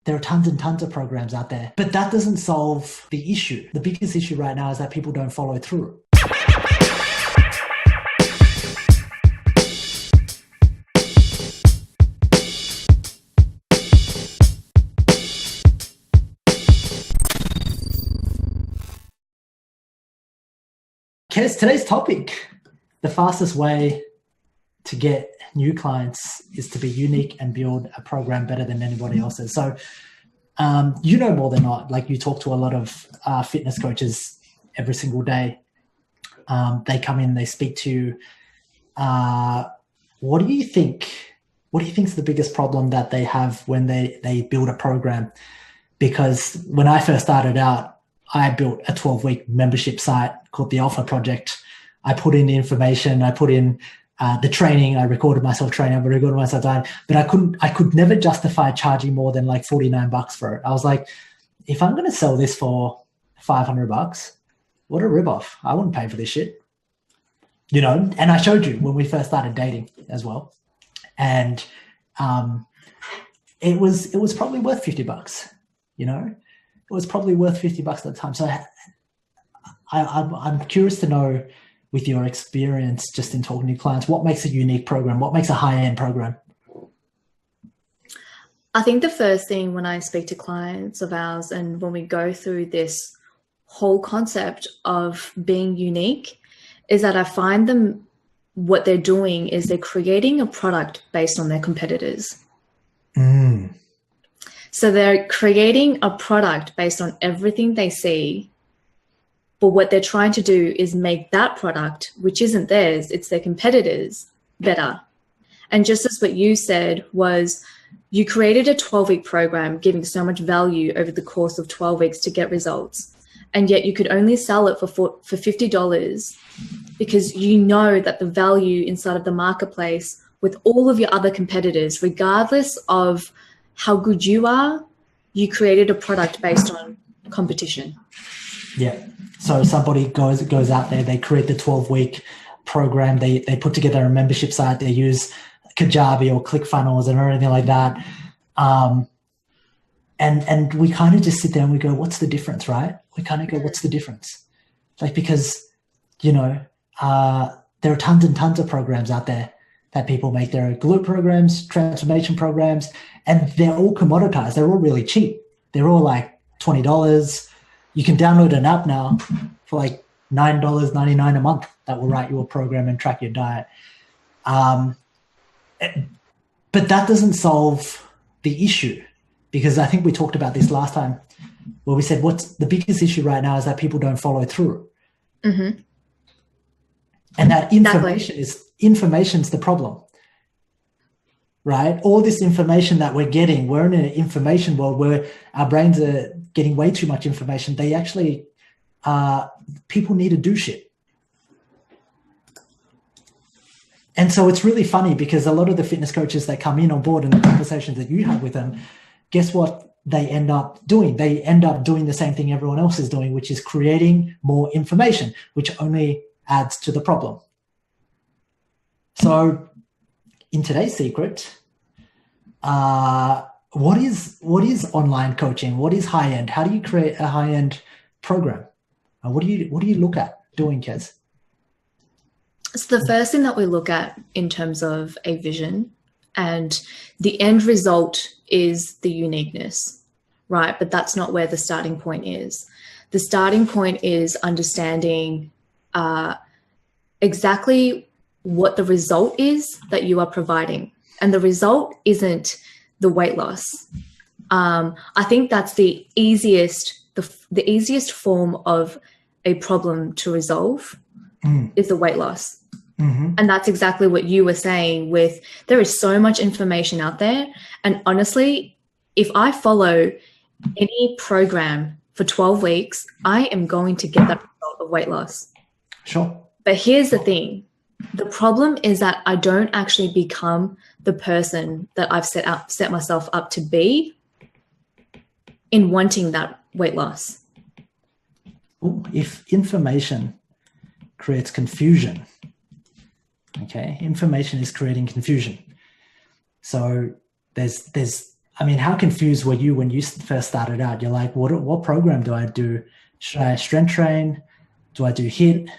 There are tons and tons of programs out there, but that doesn't solve the issue. The biggest issue right now is that people don't follow through. Kez, today's topic, the fastest way to get new clients is to be unique and build a program better than anybody else's. So, you know more than not, like you talk to a lot of fitness coaches every single day. They come in, they speak to you. What do you think? What do you think is the biggest problem that they have when they build a program? Because when I first started out, I built a 12-week membership site called the Alpha Project. I put in the information, I put in the training, I recorded myself training, I recorded myself dying, but I could never justify charging more than like $49 for it. I was like, if I'm going to sell this for $500, what a ripoff. I wouldn't pay for this shit. You know, and I showed you when we first started dating as well. And it was probably worth $50, you know? It was probably worth $50 at the time. So I'm curious to know, with your experience just in talking to clients, what makes a unique program? What makes a high-end program? I think the first thing when I speak to clients of ours and when we go through this whole concept of being unique is that I find them, what they're doing is they're creating a product based on their competitors. So they're creating a product based on everything they see, but what they're trying to do is make that product, which isn't theirs, it's their competitors, better. And just as what you said was, you created a 12-week program giving so much value over the course of 12 weeks to get results, and yet you could only sell it for $50 because you know that the value inside of the marketplace with all of your other competitors, regardless of how good you are, you created a product based on competition. Yeah. So somebody goes out there, they create the 12-week program, they put together a membership site, they use Kajabi or ClickFunnels and everything like that. And we kind of just sit there and we go, what's the difference, right? We kind of go, what's the difference? Like, because, you know, there are tons and tons of programs out there that people make. There are glute programs, transformation programs, and they're all commoditized. They're all really cheap. They're all like $20. You can download an app now for like $9.99 a month that will write you a program and track your diet. But that doesn't solve the issue, because I think we talked about this last time where we said what's the biggest issue right now is that people don't follow through. Mm-hmm. And that information's the problem, right? All this information that we're getting, we're in an information world where our brains are getting way too much information. They actually, people need to do shit. And so it's really funny because a lot of the fitness coaches that come in on board and the conversations that you have with them, guess what they end up doing? They end up doing the same thing everyone else is doing, which is creating more information, which only adds to the problem. So in today's secret, what is online coaching? What is high end? How do you create a high end program? What do you look at doing, Kez? So the first thing that we look at in terms of a vision, and the end result is the uniqueness, right? But that's not where the starting point is. The starting point is understanding exactly what the result is that you are providing. And the result isn't the weight loss. I think that's the easiest form of a problem to resolve is the weight loss. Mm-hmm. And that's exactly what you were saying with, there is so much information out there. And honestly, if I follow any program for 12 weeks, I am going to get that result of weight loss. Sure. But here's the thing. The problem is that I don't actually become the person that I've set myself up to be in wanting that weight loss. If information creates confusion, okay, information is creating confusion. So there's I mean, how confused were you when you first started out? You're like, what program do I do? Should I strength train? Do I do HIIT?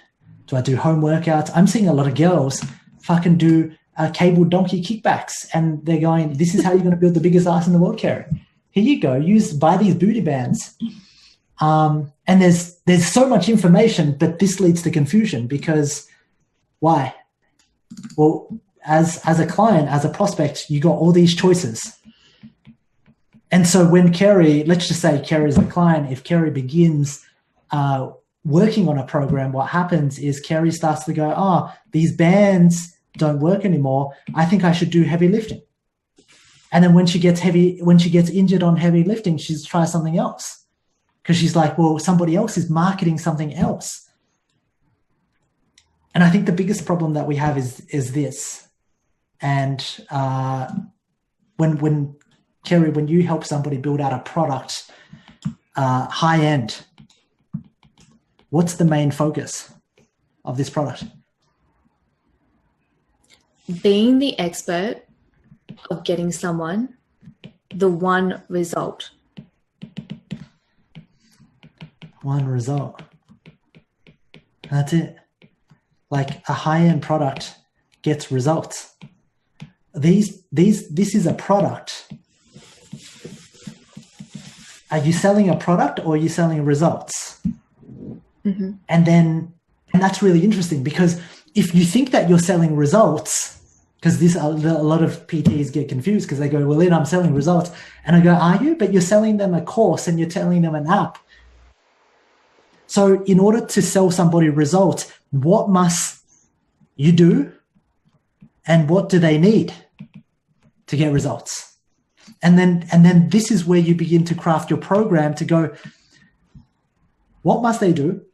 Do I do home workouts? I'm seeing a lot of girls fucking do cable donkey kickbacks, and they're going, this is how you're going to build the biggest ass in the world, Keri. Here you go. Buy these booty bands. And there's so much information, but this leads to confusion because why? Well, as a client, as a prospect, you got all these choices. And so when Keri, let's just say Keri is a client, if Keri begins working on a program, what happens is Keri starts to go, these bands don't work anymore. I think I should do heavy lifting. And then when she gets injured on heavy lifting, she's try something else. Because she's like, well, somebody else is marketing something else. And I think the biggest problem that we have is this. And when Keri, when you help somebody build out a product, high end, what's the main focus of this product? Being the expert of getting someone the one result. One result. That's it. Like a high-end product gets results. This is a product. Are you selling a product or are you selling results? Mm-hmm. And that's really interesting because if you think that you're selling results, because a lot of PTs get confused because they go, well, Lynn, I'm selling results. And I go, are you? But you're selling them a course and you're telling them an app. So in order to sell somebody results, what must you do and what do they need to get results? And then this is where you begin to craft your program to go, what must they do?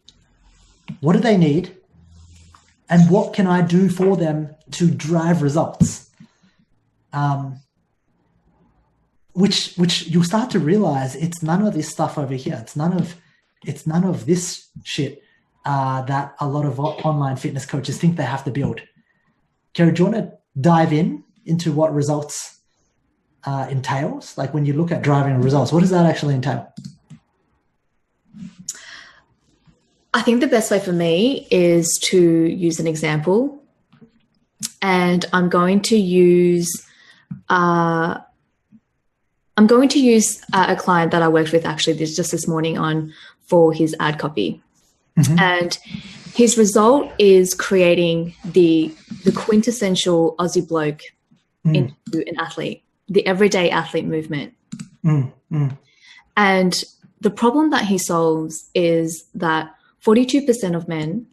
What do they need? And what can I do for them to drive results? Which you'll start to realize it's none of this stuff over here. It's none of this shit that a lot of online fitness coaches think they have to build. Keri, do you want to dive into what results entails? Like when you look at driving results, what does that actually entail? I think the best way for me is to use an example, and I'm going to use a client that I worked with actually just this morning on for his ad copy. Mm-hmm. And his result is creating the quintessential Aussie bloke into an athlete, the everyday athlete movement. And the problem that he solves is that 42% of men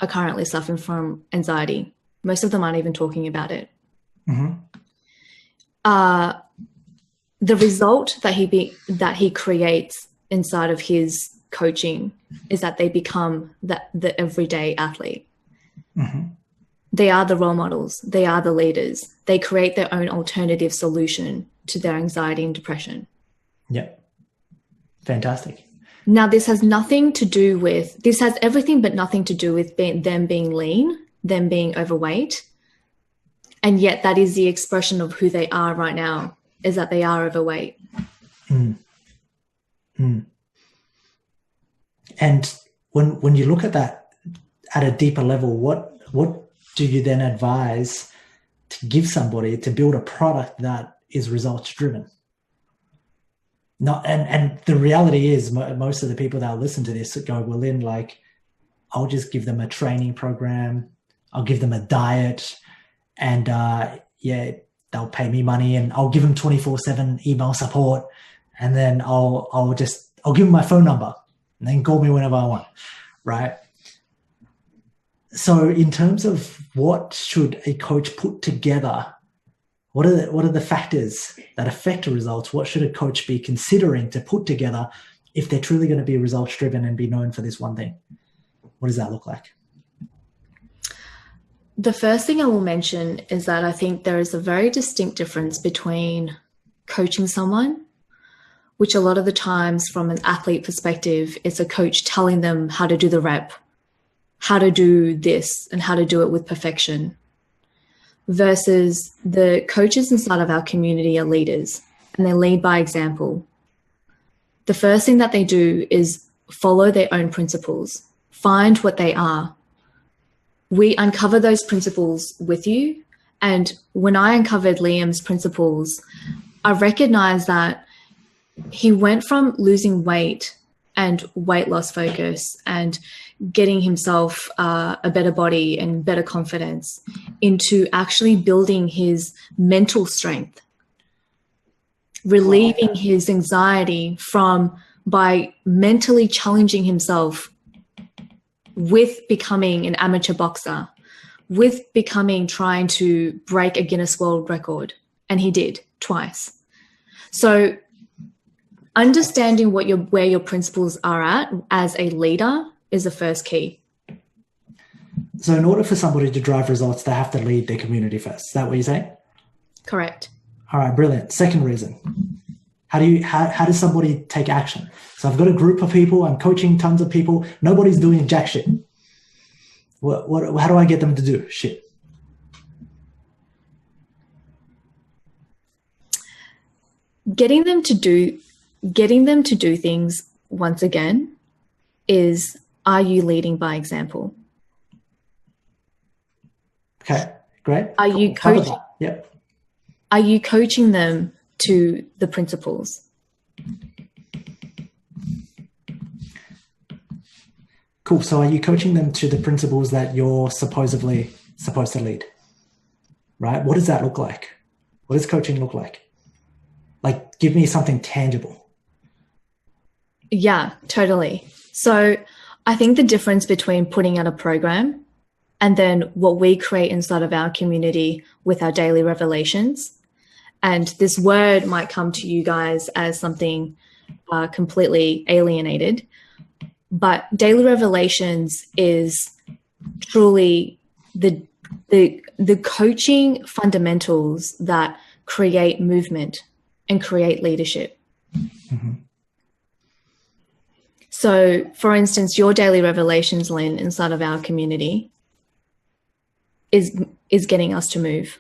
are currently suffering from anxiety. Most of them aren't even talking about it. Mm-hmm. The result that he creates inside of his coaching is that they become the everyday athlete. Mm-hmm. They are the role models. They are the leaders. They create their own alternative solution to their anxiety and depression. Yep. Fantastic. Now, this has everything but nothing to do with them being lean, them being overweight. And yet that is the expression of who they are right now, is that they are overweight. And when you look at that at a deeper level, what do you then advise to give somebody to build a product that is results driven? And the reality is most of the people that listen to this go, well, Lynn, like, I'll just give them a training program. I'll give them a diet and they'll pay me money and I'll give them 24/7 email support. And then I'll give them my phone number and they can call me whenever I want. Right. So in terms of what should a coach put together, what are the factors that affect results? What should a coach be considering to put together if they're truly going to be results driven and be known for this one thing? What does that look like? The first thing I will mention is that I think there is a very distinct difference between coaching someone, which a lot of the times from an athlete perspective, it's a coach telling them how to do the rep, how to do this and how to do it with perfection, versus the coaches inside of our community are leaders. and they lead by example, the first thing that they do is follow their own principles, find what they are. We uncover those principles with you. And when I uncovered Liam's principles, I recognized that he went from losing weight and weight loss focus and getting himself a better body and better confidence into actually building his mental strength, relieving his anxiety by mentally challenging himself with becoming an amateur boxer, with trying to break a Guinness World Record. And he did twice. So understanding where your principles are at as a leader is the first key. So in order for somebody to drive results, they have to lead their community first. Is that what you're saying? Correct. All right, brilliant. Second reason. How does somebody take action? So I've got a group of people, I'm coaching tons of people, nobody's doing jack shit. How do I get them to do shit? Getting them to do things once again is, are you leading by example? Okay, great. Are you coaching? Yep. Are you coaching them to the principles? Cool. So are you coaching them to the principles that you're supposedly supposed to lead? Right? What does that look like? What does coaching look like? Like, give me something tangible. Yeah, totally. So I think the difference between putting out a program and then what we create inside of our community with our daily revelations, and this word might come to you guys as something completely alienated, but daily revelations is truly the coaching fundamentals that create movement and create leadership. Mm-hmm. So, for instance, your daily revelations, Lynn, inside of our community is getting us to move.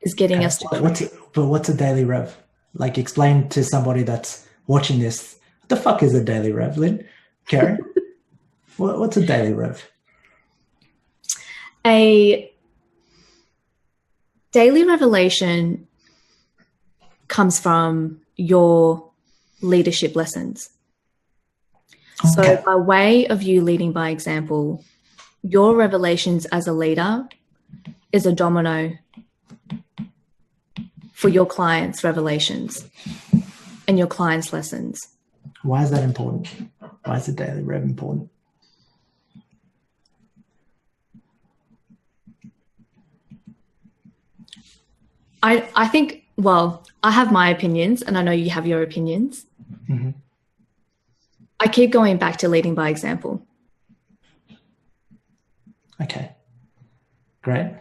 Is getting us to. What's a daily rev? Like, explain to somebody that's watching this. What the fuck is a daily rev, Lynn? Keri? What's a daily rev? A daily revelation comes from your leadership lessons. Okay. So by way of you leading by example, your revelations as a leader is a domino for your clients' revelations and your clients' lessons. Why is that important? Why is the daily rev important? I think, well, I have my opinions and I know you have your opinions. Mm-hmm. I keep going back to leading by example. Okay, great.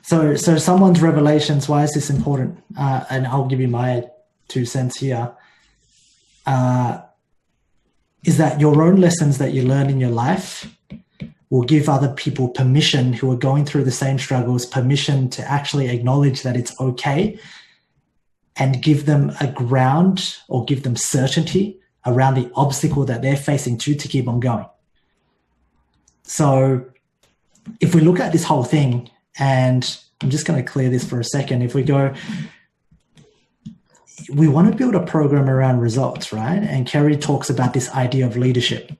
So someone's revelations, why is this important? And I'll give you my 2 cents here. Is that your own lessons that you learn in your life will give other people permission who are going through the same struggles, permission to actually acknowledge that it's okay, and give them a ground or give them certainty around the obstacle that they're facing to keep on going. So if we look at this whole thing, and I'm just going to clear this for a second. If we go, we want to build a program around results, right? And Keri talks about this idea of leadership.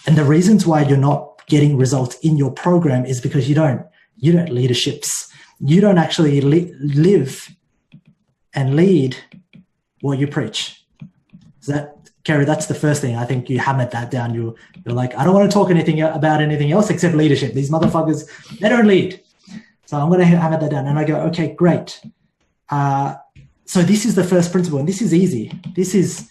And the reasons why you're not getting results in your program is because you don't leaderships. You don't actually live and lead what you preach. Is that, Keri, that's the first thing. I think you hammered that down. You're like, I don't want to talk about anything else except leadership. These motherfuckers, they don't lead. So I'm going to hammer that down. And I go, okay, great. So this is the first principle, and this is easy. This is,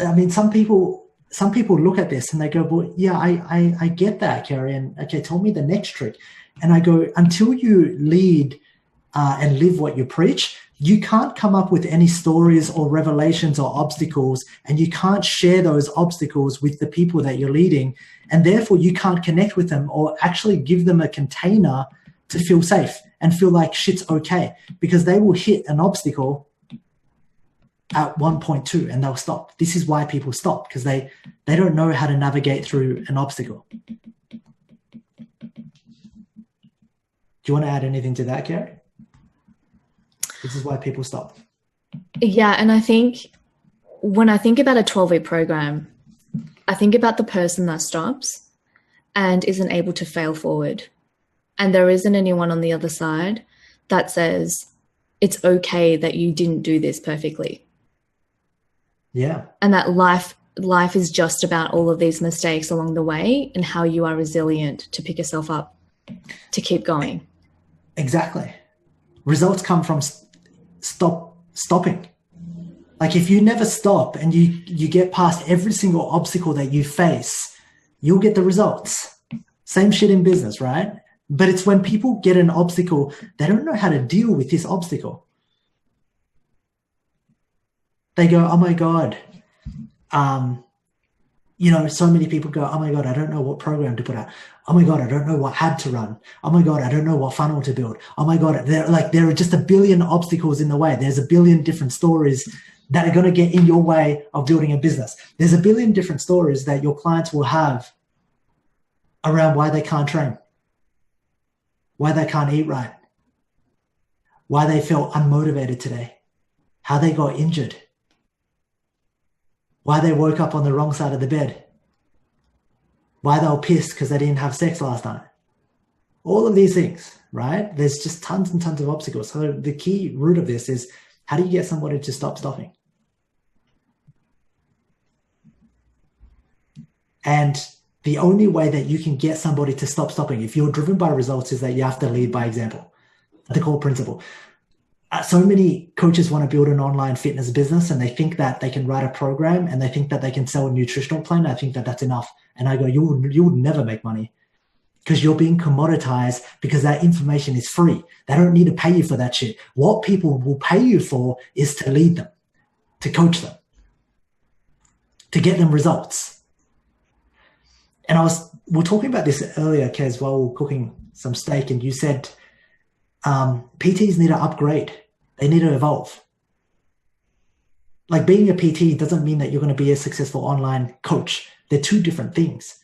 I mean, some people look at this and they go, well, yeah, I get that, Keri. And okay, tell me the next trick. And I go, until you lead and live what you preach, you can't come up with any stories or revelations or obstacles, and you can't share those obstacles with the people that you're leading. And therefore you can't connect with them or actually give them a container to feel safe and feel like shit's okay, because they will hit an obstacle at 1.2 and they'll stop. This is why people stop, because they don't know how to navigate through an obstacle. Do you want to add anything to that, Keri? This is why people stop. Yeah, and I think when I think about a 12-week program, I think about the person that stops and isn't able to fail forward. And there isn't anyone on the other side that says, it's okay that you didn't do this perfectly. Yeah. And that life is just about all of these mistakes along the way and how you are resilient to pick yourself up, to keep going. Exactly. Results come from stopping. Like if you never stop and you get past every single obstacle that you face, you'll get the results. Same shit in business, right? But it's when people get an obstacle, they don't know how to deal with this obstacle. They go, oh my God. So many people go, oh my God, I don't know what program to put out. Oh my God, I don't know what ad to run. Oh my God, I don't know what funnel to build. Oh my God, there are just a billion obstacles in the way. There's a billion different stories that are going to get in your way of building a business. There's a billion different stories that your clients will have around why they can't train, why they can't eat right, why they felt unmotivated today, how they got injured, why they woke up on the wrong side of the bed, why they were pissed because they didn't have sex last night. All of these things, right? There's just tons and tons of obstacles. So the key root of this is, how do you get somebody to stop stopping? And the only way that you can get somebody to stop stopping, if you're driven by results, is that you have to lead by example. The core principle. So many coaches want to build an online fitness business and they think that they can write a program and they think that they can sell a nutritional plan. I think that that's enough. And I go, you would never make money, because you're being commoditized, because that information is free. They don't need to pay you for that shit. What people will pay you for is to lead them, to coach them, to get them results. And we were talking about this earlier, Kez, while we were cooking some steak, and you said PTs need to upgrade. They need to evolve. Like being a PT doesn't mean that you're going to be a successful online coach. They're two different things.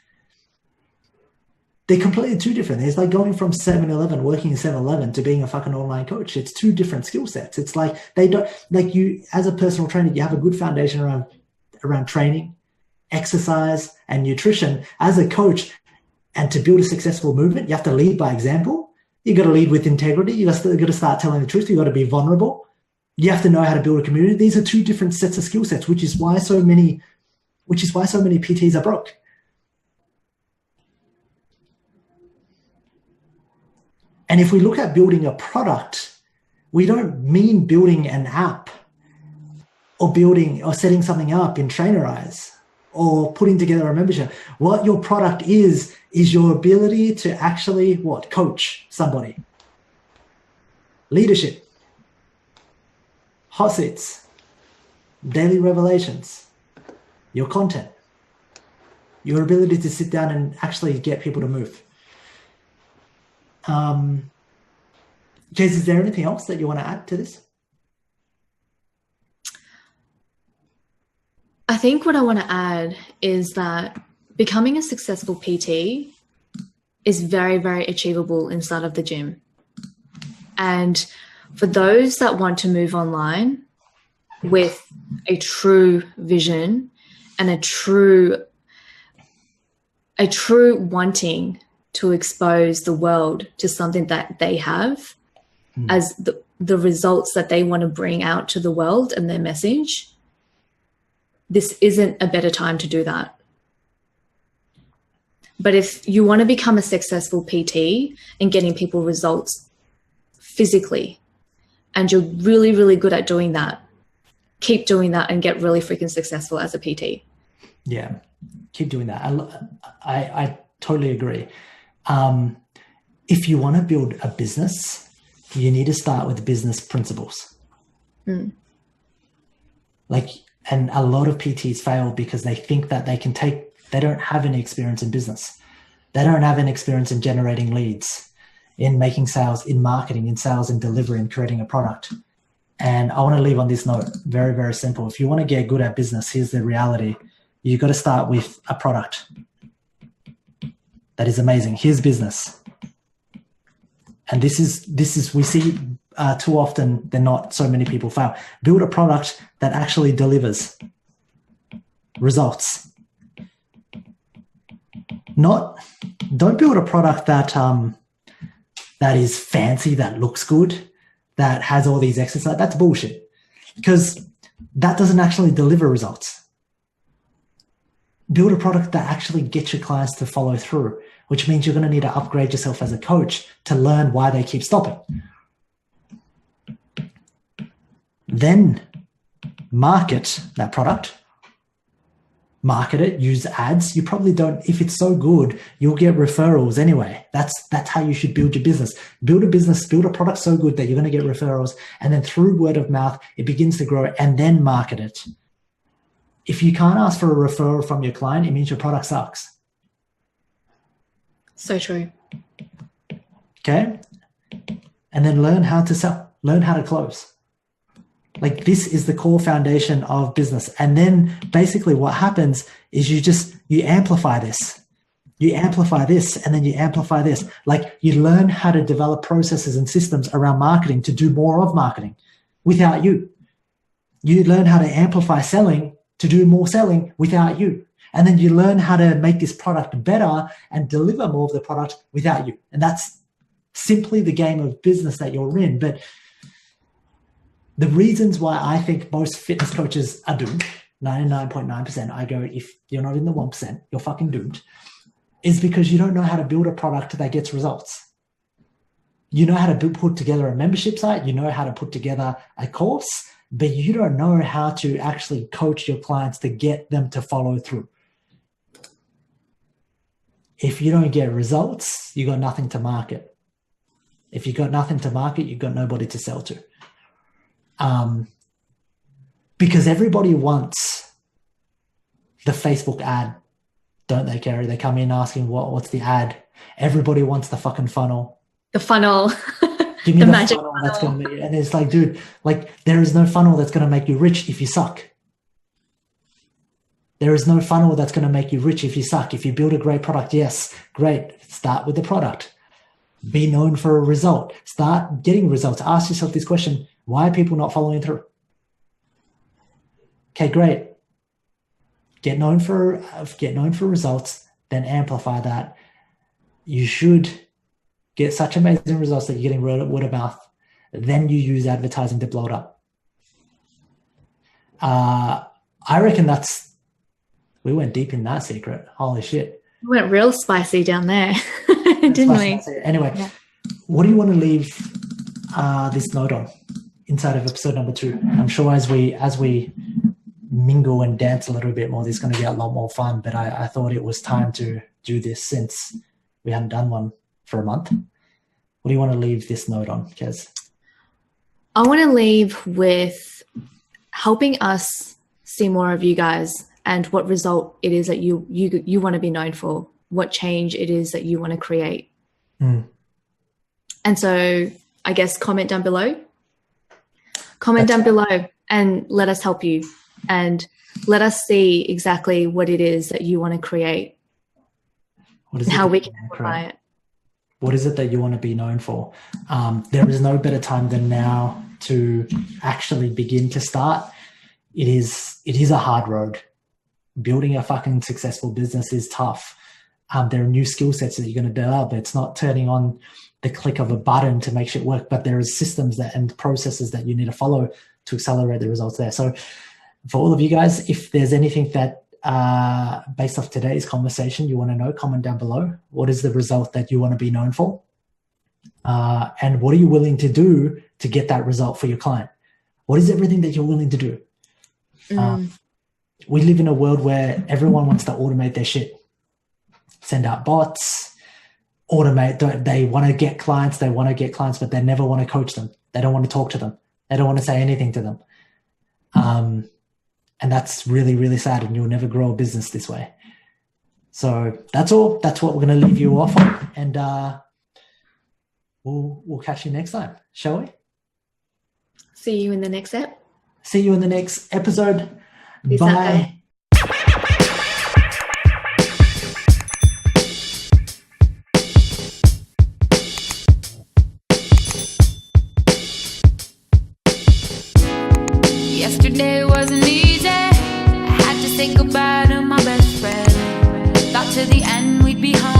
They're completely two different. It's like going from 7-Eleven, working in 7-Eleven, to being a fucking online coach. It's two different skill sets. It's like you, as a personal trainer, you have a good foundation around training, exercise, and nutrition. As a coach, and to build a successful movement, you have to lead by example. You got to lead with integrity. You got to start telling the truth. You got to be vulnerable. You have to know how to build a community. These are two different sets of skill sets, which is why so many PTs are broke. And if we look at building a product, we don't mean building an app or setting something up in Trainerize or putting together a membership. What your product is your ability to actually coach somebody. Leadership, hot seats, daily revelations, your content, your ability to sit down and actually get people to move. Jez, is there anything else that you want to add to this? I think what I want to add is that becoming a successful PT is very, very achievable inside of the gym. And for those that want to move online with a true vision and a true wanting to expose the world to something that they have as the results that they want to bring out to the world and their message, this isn't a better time to do that. But if you want to become a successful PT and getting people results physically, and you're really, really good at doing that, keep doing that and get really freaking successful as a PT. Yeah, keep doing that. I totally agree. If you want to build a business, you need to start with business principles. And a lot of PTs fail because they think that they don't have any experience in business. They don't have any experience in generating leads. in making sales, in marketing, in sales, in delivery, in creating a product. And I want to leave on this note, very, very simple. If you want to get good at business, here's the reality. You've got to start with a product that is amazing. Here's business. And this is we see too often than not, so many people fail. Build a product that actually delivers results. Don't build a product that is fancy, that looks good, that has all these exercises. That's bullshit, because that doesn't actually deliver results. Build a product that actually gets your clients to follow through, which means you're going to need to upgrade yourself as a coach to learn why they keep stopping. Then market that product. Market it, use ads. You probably don't, if it's so good, you'll get referrals anyway. That's how you should build your business. Build a business, build a product so good that you're going to get referrals, and then through word of mouth, it begins to grow, and then market it. If you can't ask for a referral from your client, it means your product sucks. So true. Okay? And then learn how to sell, learn how to close. Like, this is the core foundation of business. And then basically what happens is you amplify this. You amplify this, and then you amplify this. Like, you learn how to develop processes and systems around marketing to do more of marketing without you. You learn how to amplify selling to do more selling without you. And then you learn how to make this product better and deliver more of the product without you. And that's simply the game of business that you're in. But the reasons why I think most fitness coaches are doomed, 99.9%, I go, if you're not in the 1%, you're fucking doomed, is because you don't know how to build a product that gets results. You know how to put together a membership site, you know how to put together a course, but you don't know how to actually coach your clients to get them to follow through. If you don't get results, you got nothing to market. If you got nothing to market, you've got nobody to sell to. Because everybody wants the Facebook ad, don't they, Keri? They come in asking, what's the ad? Everybody wants the fucking funnel. The funnel. Give me the the magic funnel that's going to, and it's like, dude, like, there is no funnel that's going to make you rich if you suck. There is no funnel that's going to make you rich if you suck. If you build a great product, yes, great. Start with the product. Be known for a result. Start getting results. Ask yourself this question: why are people not following through? Okay, great. Get known for results, then amplify that. You should get such amazing results that you're getting word of mouth. Then you use advertising to blow it up. I reckon we went deep in that secret. Holy shit. We went real spicy down there, didn't we? Anyway, yeah. What do you want to leave this note on inside of episode number 2? I'm sure as we mingle and dance a little bit more, this is going to get a lot more fun, but I thought it was time to do this since we hadn't done one for a month. What do you want to leave this note on, Kez? I want to leave with helping us see more of you guys and what result it is that you want to be known for, what change it is that you want to create. And so I guess comment down below. Down below and let us help you, and let us see exactly what it is that you want to create and how we can amplify it. What is it that you want to be known for? There is no better time than now to actually begin to start. It is a hard road. Building a fucking successful business is tough. There are new skill sets that you're going to develop. It's not turning on the click of a button to make shit work, but there are systems and processes that you need to follow to accelerate the results there. So for all of you guys, if there's anything that based off today's conversation you want to know, comment down below. What is the result that you want to be known for? And what are you willing to do to get that result for your client? What is everything that you're willing to do? We live in a world where everyone wants to automate their shit. Send out bots, automate. They want to get clients, but they never want to coach them. They don't want to talk to them. They don't want to say anything to them. And that's really, really sad, and you'll never grow a business this way. So that's all. That's what we're going to leave you off on. And we'll catch you next time, shall we? See you in the next ep. See you in the next episode. Peace out, Bye. guys. Yesterday wasn't easy. I had to say goodbye to my best friend. Thought to the end we'd be home.